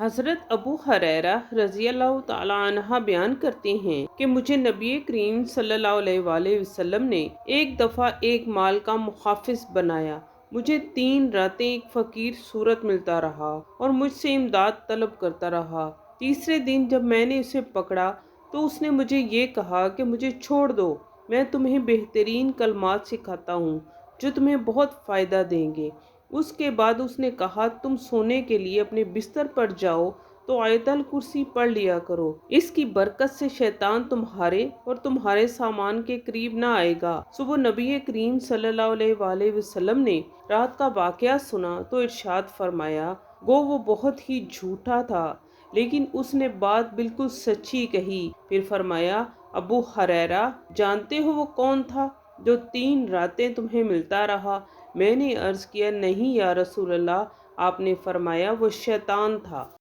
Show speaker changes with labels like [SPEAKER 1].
[SPEAKER 1] حضرت ابو ہریرہ رضی اللہ تعالیٰ عنہ بیان کرتے ہیں کہ مجھے نبی کریم صلی اللہ علیہ وآلہ وسلم نے ایک دفعہ ایک مال کا محافظ بنایا۔ مجھے 3 راتیں ایک فقیر صورت ملتا رہا اور مجھ سے امداد طلب کرتا رہا۔ تیسرے دن جب میں نے اسے پکڑا تو اس نے مجھے یہ کہا کہ مجھے چھوڑ دو، میں تمہیں بہترین کلمات سکھاتا ہوں جو تمہیں بہت فائدہ دیں گے۔ اس کے بعد اس نے کہا تم سونے کے لیے اپنے بستر پر جاؤ تو آیت الکرسی پڑھ لیا کرو، اس کی برکت سے شیطان تمہارے اور تمہارے سامان کے قریب نہ آئے گا۔ صبح نبی کریم صلی اللہ علیہ وآلہ وسلم نے رات کا واقعہ سنا تو ارشاد فرمایا، گو وہ بہت ہی جھوٹا تھا لیکن اس نے بات بالکل سچی کہی۔ پھر فرمایا، ابو ہریرہ جانتے ہو وہ کون تھا جو 3 راتیں تمہیں ملتا رہا؟ میں نے عرض کیا، نہیں یا رسول اللہ۔ آپ نے فرمایا، وہ شیطان تھا۔